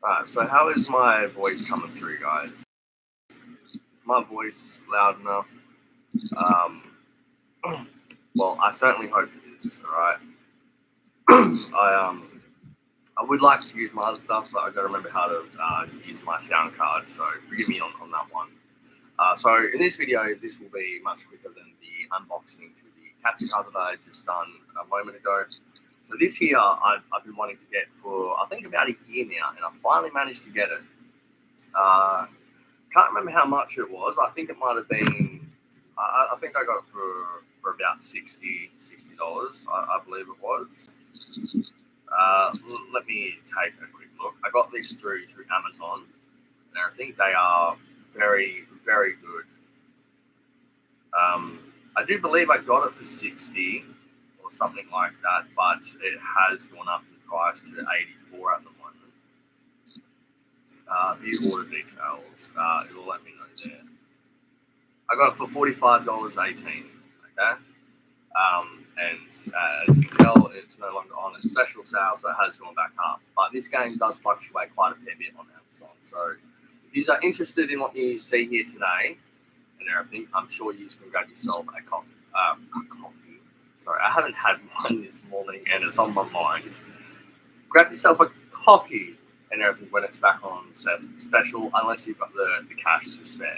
Right, so how is my voice coming through, guys? Is my voice loud enough? Well, I certainly hope it is. All right. I would like to use my other stuff, but I've got to remember how to use my sound card. So forgive me on that one. So in this video, this will be much quicker than the unboxing to the capture card that I just done a moment ago. So this here, I've been wanting to get for I think about a year now, and I finally managed to get it. Can't remember how much it was. I think it might have been. I think I got it for about $60. I believe it was. Let me take a quick look. I got these through Amazon, and I think they are very, very good. I do believe I got it for 60 or something like that, but it has gone up in price to 84 at the moment. View order details. It will let me know there. I got it for $45.18. Okay. And as you can tell, it's no longer on a special sale, so it has gone back up. But this game does fluctuate quite a fair bit on Amazon. So if you are interested in what you see here today and everything, I'm sure you can grab yourself a coffee. Sorry, I haven't had one this morning, and it's on my mind. Grab yourself a copy and everything when it's back on special, unless you've got the cash to spare.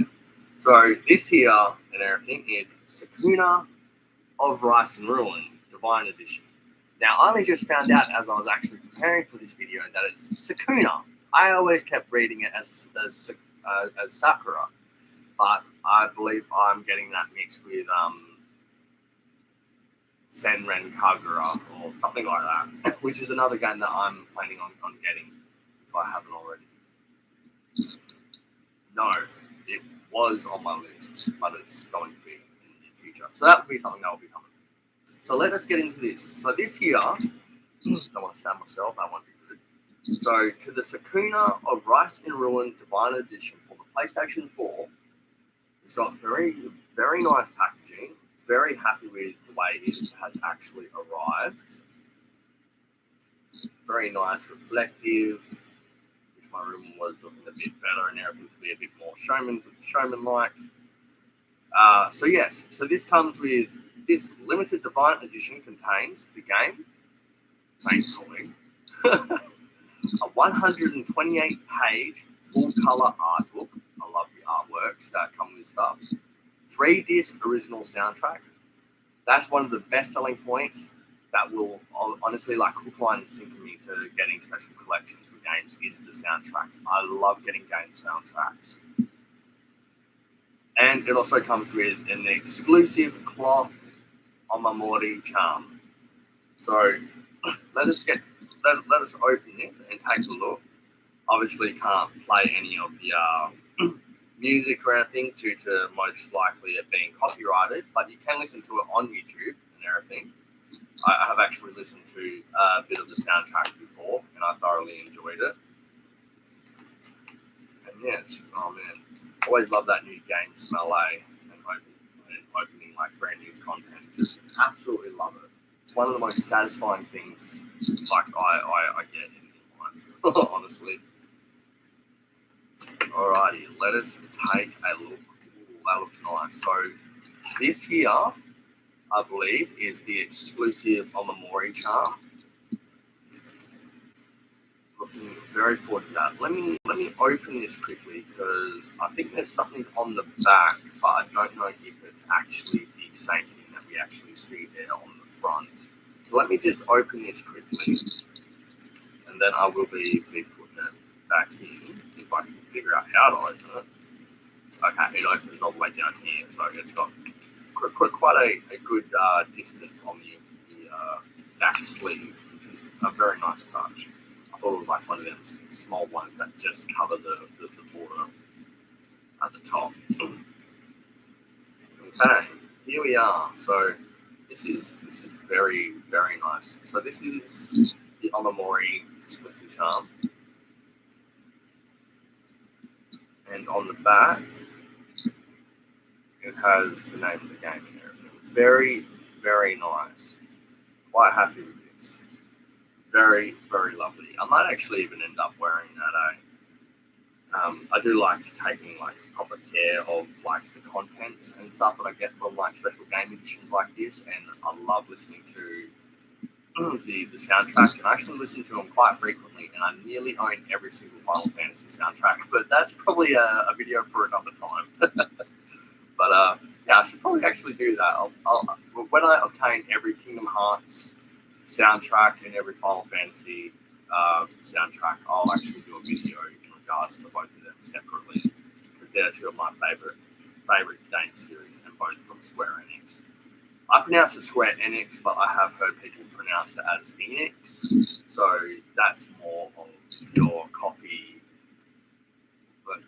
So this here and everything is Sakuna of Rice and Ruin Divine Edition. Now, I only just found out as I was actually preparing for this video that it's Sakuna. I always kept reading it as Sakura, but I believe I'm getting that mixed with Senran Kagura or something like that, which is another game that I'm planning on getting if I haven't already. No, it was on my list, but it's going to be in the future. So that will be something that will be coming. So let us get into this. So this here, don't want to stand myself, that won't be good. So to the Sakuna of Rice and Ruin Divine Edition for the PlayStation 4, it's got very, very nice packaging. Very happy with the way it has actually arrived. Very nice, reflective. Which my room was looking a bit better and everything to be a bit more showman-like. So yes, so this comes with this limited Divine Edition contains the game, thankfully, a 128-page full-color art book. I love the artworks that come with stuff. 3-disc original soundtrack. That's one of the best selling points that will honestly hook, line, and sinker me to getting special collections for games is the soundtracks. I love getting game soundtracks. And it also comes with an exclusive cloth Omamori charm. So let us open this and take a look. Obviously can't play any of the music or anything due to most likely it being copyrighted, but you can listen to it on YouTube and everything. I have actually listened to a bit of the soundtrack before, and I thoroughly enjoyed it. And yes, oh man, always love that new game smell, and opening like brand new content. Just absolutely love it. It's one of the most satisfying things I get in life, honestly. Alrighty, let us take a look. Ooh, that looks nice. So this here, I believe, is the exclusive Omamori charm. Looking very forward to that. Let me open this quickly because I think there's something on the back, but I don't know if it's actually the same thing that we actually see there on the front. So let me just open this quickly, and then I will be putting it back in if I can figure out how to open it. Okay, it opens all the way down here, so it's got quite a good distance on the back sleeve, which is a very nice touch. I thought it was like one of them small ones that just cover the border at the top. Okay, here we are. So this is very, very nice. So this is the Omamori exclusive charm. And on the back, it has the name of the game and everything. Very, very nice. Quite happy with this. Very, very lovely. I might actually even end up wearing that. I do like taking like proper care of like the content and stuff that I get from like special game editions like this, and I love listening to the soundtracks, and I actually listen to them quite frequently, and I nearly own every single Final Fantasy soundtrack, but that's probably a video for another time. But yeah, I should probably actually do that. When I obtain every Kingdom Hearts soundtrack and every Final Fantasy soundtrack, I'll actually do a video in regards to both of them separately, because they're two of my favorite game series, and both from Square Enix. I pronounce it Square Enix, but I have heard people pronounce it as Enix, so that's more of your coffee. But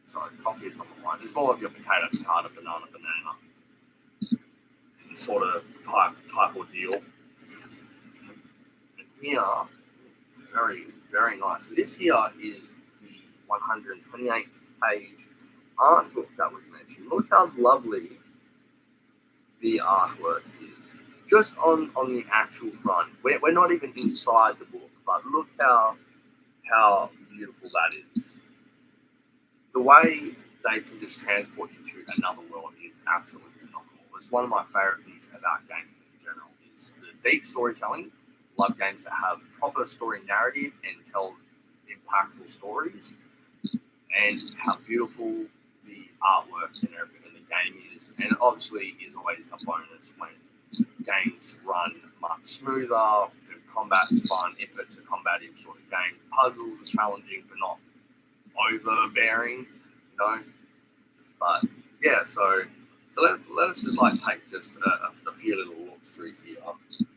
sorry, coffee is on the line. It's more of your potato, banana sort of type ordeal. And here, very, very nice. So this here is the 128 page art book that was mentioned. Look how lovely the artwork is. Just on the actual front. We're not even inside the book, but look how beautiful that is. The way they can just transport you to another world is absolutely phenomenal. It's one of my favorite things about gaming in general is the deep storytelling. Love games that have proper story narrative and tell impactful stories, and how beautiful the artwork and everything in the game is. And it obviously is always a bonus when games run much smoother, the combat's fun if it's a combative sort of game. Puzzles are challenging but not overbearing, you know. But yeah, so let us just like take just a few little looks through here and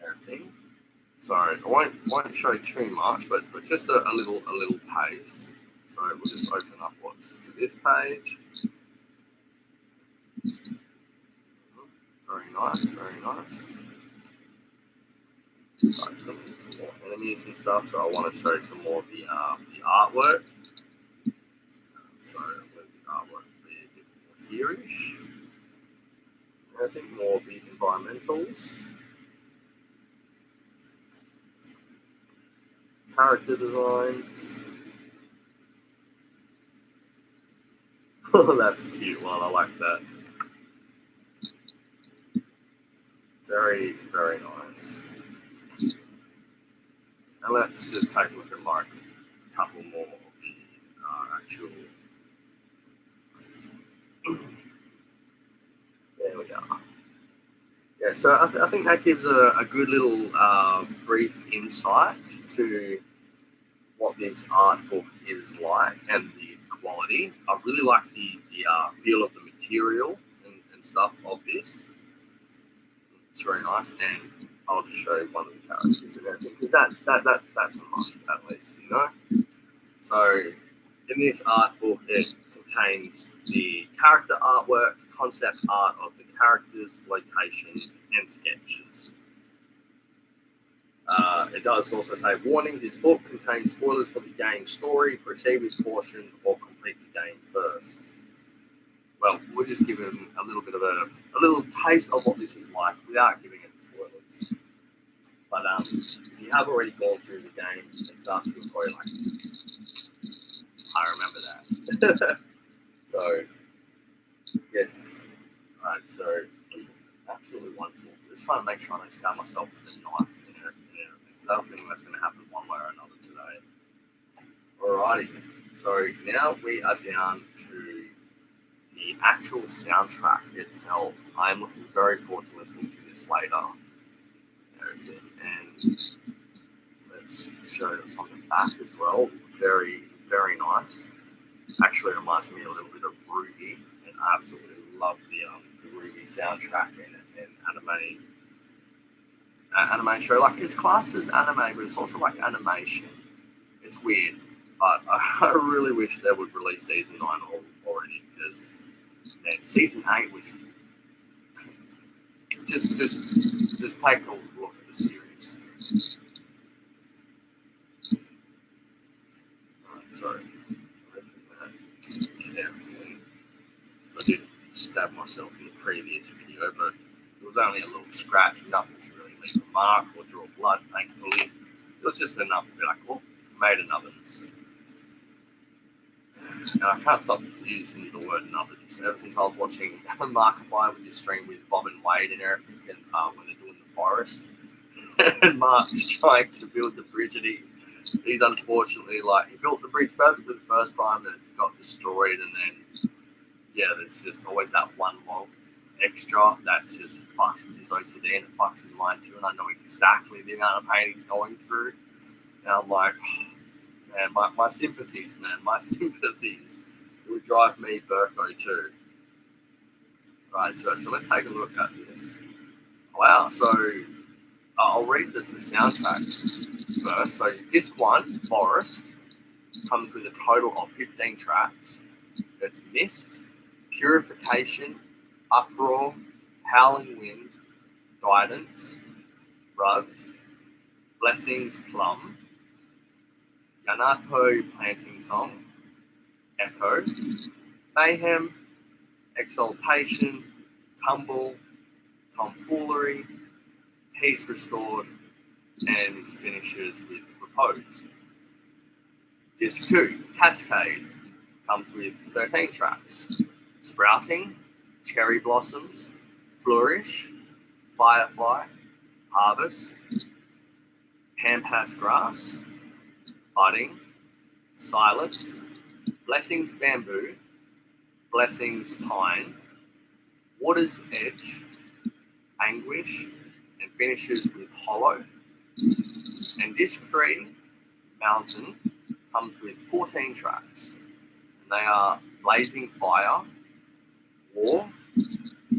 everything. So I won't show too much, but just a little taste. So we'll just open up what's to this page. Very nice, very nice. So some more enemies and stuff. So I want to show some more of the artwork. So let the artwork be a bit more here-ish. I think more of the environmentals. Character designs. Oh, that's a cute one. I like that. Very, very nice. And let's just take a look at like a couple more of the actual. There we go. Yeah, so I think that gives a good little brief insight to what this art book is like and the quality. I really like the feel of the material and stuff of this. It's very nice, and I'll just show you one of the characters and everything, because that's a must at least, you know. So in this art book, it contains the character artwork, concept art of the characters, locations, and sketches. It does also say, warning, this book contains spoilers for the game's story. Proceed with caution or complete the game first. Well, we'll just give them a little bit of a little taste of what this is like without giving it spoilers. But if you have already gone through the game and stuff, you'll probably like, I remember that. So, yes. Alright, so absolutely wonderful. Just trying to make sure I don't stab myself with a knife and everything. So I don't think that's going to happen one way or another today. Alrighty, so now we are down to the actual soundtrack itself. I'm looking very forward to listening to this later. Everything, and let's show us on the back as well. Very, very nice. Actually reminds me a little bit of Ruby, and I absolutely love the Ruby soundtrack and anime show. Like, it's classed as anime, but it's also like animation. It's weird, but I really wish they would release season 9 already, because man, season 8 was just take a look at the series. So open that carefully. I did stab myself in the previous video, but it was only a little scratch, nothing to really leave a mark or draw blood, thankfully. It was just enough to be like, well, made a nubbins. And I can't stop using the word nubbins. Ever since I was watching Markiplier with his stream with Bob and Wade and everything, and when they're doing the forest, and Mark's trying to build the bridge, and he's unfortunately, like, he built the bridge perfectly the first time and it got destroyed, and then, yeah, there's just always that one log extra that's just fucks with his OCD and it fucks with mine too, and I know exactly the amount of pain he's going through, and I'm like, man, my sympathies, man, my sympathies. It would drive me Burko too. Right, so let's take a look at this. Wow, so I'll read the soundtracks first. So disc 1, Forest, comes with a total of 15 tracks. It's Mist, Purification, Uproar, Howling Wind, Guidance, Rugged, Blessings Plum, Yanato Planting Song, Echo, Mayhem, Exaltation, Tumble, Tomfoolery, Peace Restored, and finishes with Repose. Disc 2, Cascade, comes with 13 tracks. Sprouting, Cherry Blossoms, Flourish, Firefly, Harvest, Pampas Grass, Budding, Silence, Blessings Bamboo, Blessings Pine, Water's Edge, Anguish, and finishes with Hollow. And disc 3, Mountain, comes with 14 tracks. And they are Blazing Fire, War,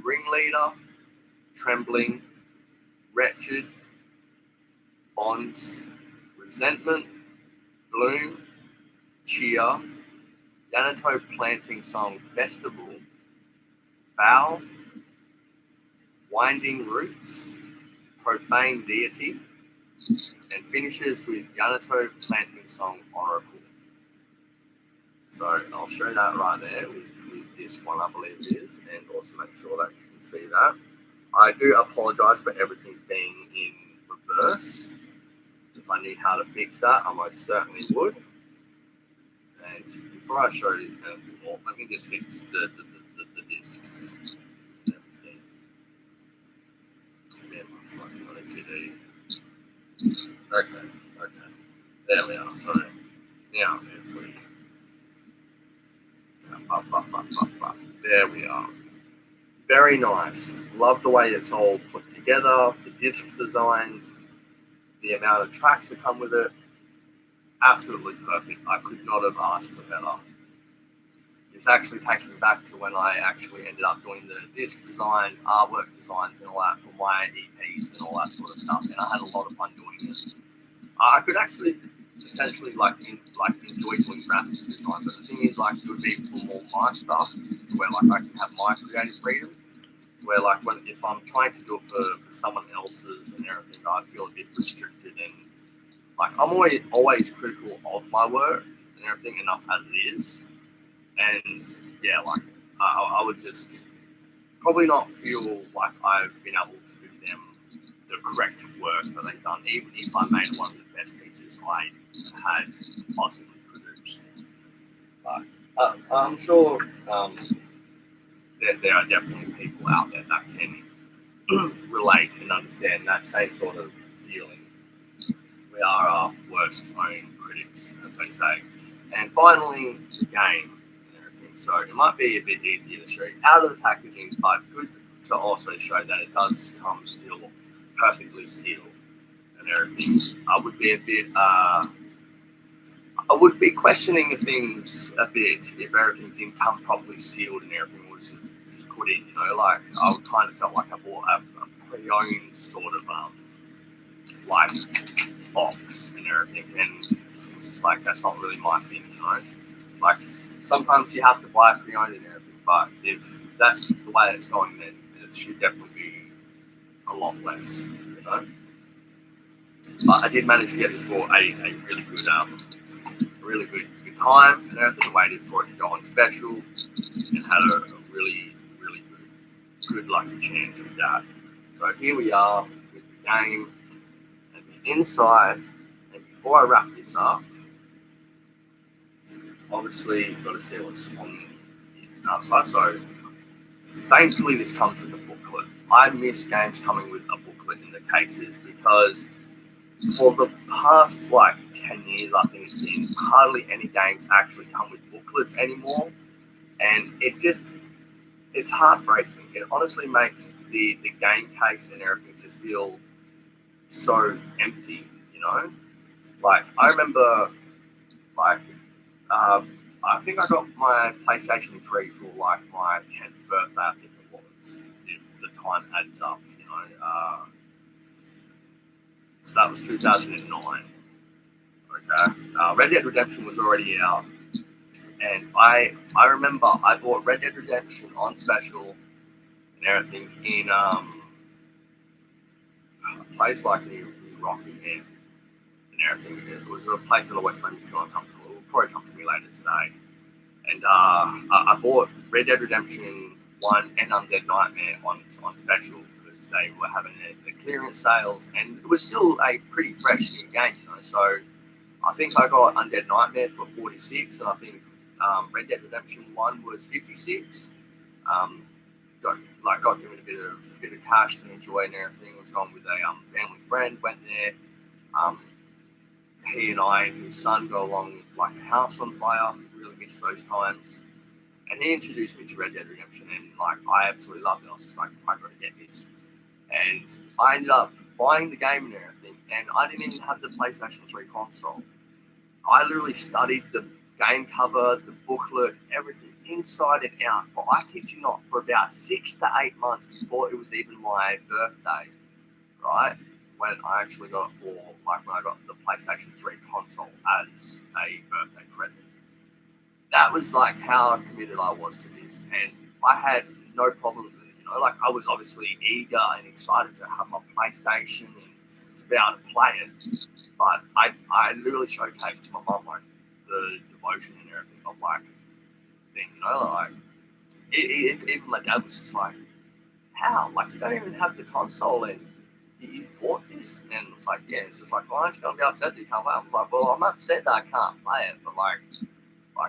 Ringleader, Trembling, Wretched, Bonds, Resentment, Bloom, Cheer, Yanato Planting Song Festival, Vow, Winding Roots, Profane Deity, and finishes with Yanato Planting Song Oracle. So I'll show that right there with disc 1, I believe it is, and also make sure that you can see that. I do apologise for everything being in reverse. If I knew how to fix that, I most certainly would. And before I show you anything more, let me just fix the discs and everything. Yeah, my fucking OCD. Okay. There we are, sorry. Now, if we... There we are. Very nice. Love the way it's all put together, the disc designs, the amount of tracks that come with it. Absolutely perfect. I could not have asked for better. This actually takes me back to when I actually ended up doing the disc designs, artwork designs, and all that for my EPs and all that sort of stuff. And I had a lot of fun doing it. I could actually potentially enjoy doing graphics design, but the thing is, like, it would be for more my stuff, to where like I can have my creative freedom. To where like if I'm trying to do it for someone else's and everything, I'd feel a bit restricted, and like I'm always critical of my work and everything enough as it is. And yeah, like I would just probably not feel like I've been able to do them the correct work that they've done, even if I made one of the best pieces I had possibly produced. But I'm sure there are definitely people out there that can relate and understand that same sort of feeling. We are our worst own critics, as they say. And finally, the game and everything. So it might be a bit easier to show you out of the packaging, but good to also show that it does come still perfectly sealed and everything. I would be a bit, I would be questioning things a bit if everything didn't come properly sealed and everything was just put in, you know, like I would kind of felt like I bought a pre-owned sort of like box and everything, and it's just like that's not really my thing, you know. Like sometimes you have to buy a pre-owned and everything, but if that's the way it's going, then it should definitely be a lot less, you know. But I did manage to get this for a really good time and everything. Waited for it to go on special and had a really good lucky chance with that. So here we are with the game and the inside. And before I wrap this up, obviously you've got to see what's on the outside. So thankfully this comes with a booklet. I miss games coming with a booklet in the cases because for the past 10 years, I think it's been hardly any games actually come with booklets anymore. And it's heartbreaking. It honestly makes the game case and everything just feel so empty, I remember, I think I got my PlayStation 3 for my 10th birthday, I think it was, if the time adds up, so that was 2009. Okay. Red Dead Redemption was already out. And I remember I bought Red Dead Redemption on special and everything in a place near Rockingham and everything. It was a place in the West End if you want to come to. It will probably come to me later today. And I bought Red Dead Redemption 1 and Undead Nightmare on special because they were having the clearance sales, and it was still a pretty fresh new game, So I think I got Undead Nightmare for 46, and I think Red Dead Redemption 1 was 56. Got given a bit of cash to enjoy and everything. I was gone with a family friend, went there. He and I and his son go along like a house on fire. Really miss those times. And he introduced me to Red Dead Redemption, and I absolutely loved it. I was just like, I gotta get this. And I ended up buying the game and everything, and I didn't even have the PlayStation 3 console. I literally studied the game cover, the booklet, everything inside and out. But I kid you not, for about 6 to 8 months before it was even my birthday, right? When I actually got it for, when I got the PlayStation 3 console as a birthday present. That was how committed I was to this, and I had no problems with it. I was obviously eager and excited to have my PlayStation and to be able to play it. But I literally showcased to my mum the devotion and everything of thing, even my dad was just like, how? You don't even have the console and you bought this? And it's yeah, it's just why aren't you going to be upset that you can't play it? I was like, well, I'm upset that I can't play it, but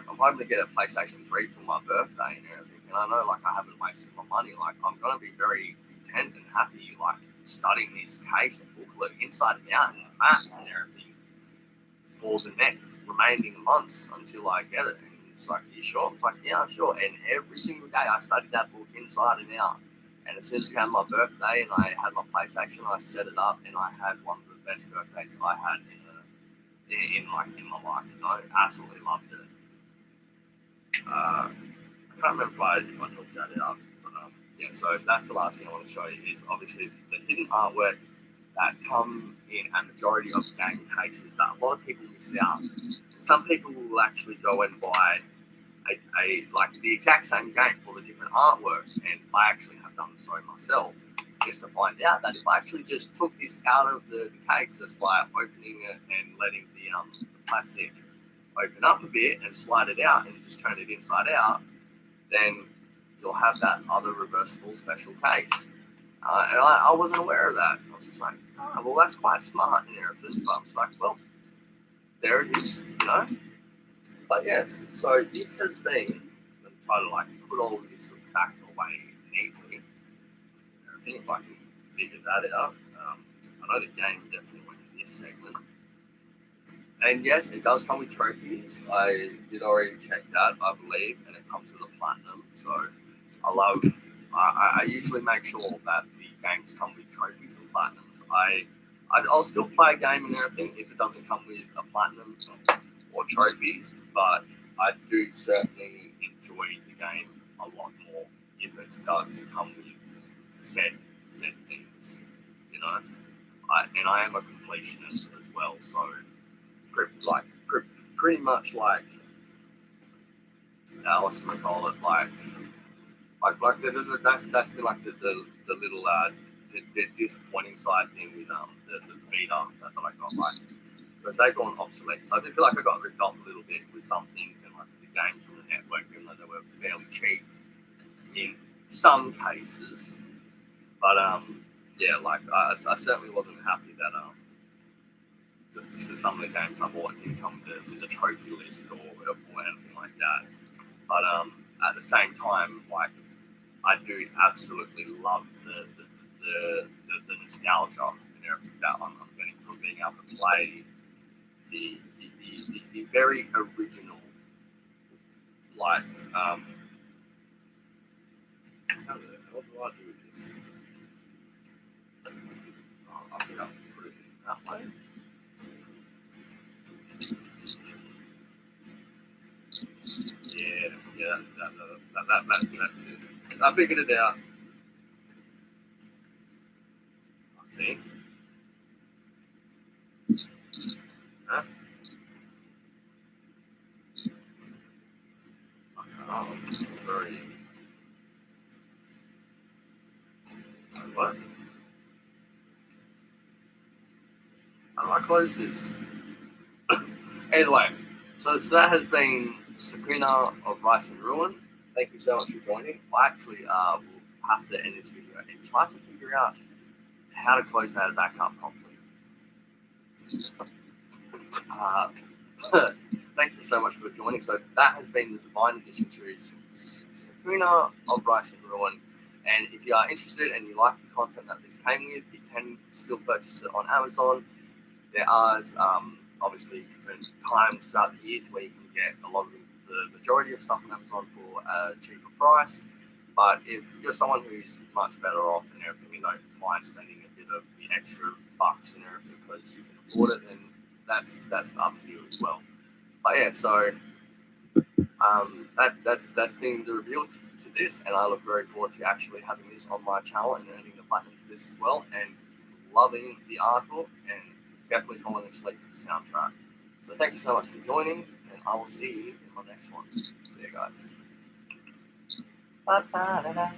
I'm hoping to get a PlayStation 3 for my birthday and everything. And I know I haven't wasted my money. I'm going to be very content and happy studying this case and booklet inside and out and the map and everything for the next remaining months until I get it. And it's you sure? It's yeah, I'm sure. And every single day I studied that book inside and out. And as soon as I had my birthday and I had my PlayStation, I set it up and I had one of the best birthdays I had in my life. Absolutely loved it. I can't remember if I talked that out, but yeah. So that's the last thing I want to show you is obviously the hidden artwork that come in a majority of game cases that a lot of people miss out. And some people will actually go and buy a the exact same game for the different artwork, and I actually have done so myself, just to find out that if I actually just took this out of the case just by opening it and letting the plastic open up a bit and slide it out and just turn it inside out, then you'll have that other reversible special case. And I wasn't aware of that. I was just well, that's quite smart and everything. But I was well, there it is, But yes, so this has been, I'm trying to put all of this back away neatly. I think if I can figure that out. I know the game definitely went in this segment. And yes, it does come with trophies. I did already check that, I believe, and it comes with a platinum. So I usually make sure that the games come with trophies and platinums. I'll still play a game and everything if it doesn't come with a platinum or trophies, but I do certainly enjoy the game a lot more if it does come with said things, and I am a completionist as well, so pretty much what's we call it, that's been the little the disappointing side thing with the beta that I got because they've gone obsolete. So I do feel I got ripped off a little bit with some things and the games from the network, even though they were fairly cheap in some cases. But yeah, like I certainly wasn't happy that some of the games I bought didn't come with a trophy list or anything like that. But at the same time, like I do absolutely love the nostalgia and everything that I'm getting from being able to play the very original, like how the hell do I do this? Oh, I think I can put it in that way. Yeah, that's it. I figured it out. I think. Huh? Oh, very. What? How do I close this? Anyway, so that has been Sakuna of Rice and Ruin. Thank you so much for joining. I actually will have to end this video and try to figure out how to close that back up properly. Thank you so much for joining. So that has been the Divine Edition series, Sakuna of Rice and Ruin. And if you are interested and you like the content that this came with, you can still purchase it on Amazon. There are obviously different times throughout the year to where you can get a lot of the majority of stuff on Amazon for a cheaper price. But if you're someone who's much better off and everything, you don't mind spending a bit of the extra bucks and everything because you can afford it, then that's up to you as well. But yeah, so that's been the reveal to this, and I look very forward to actually having this on my channel and earning the platinum to this as well, and loving the artwork and definitely falling asleep to the soundtrack. So thank you so much for joining, and I will see you in my next one. See you guys. Ba-ba-da-da.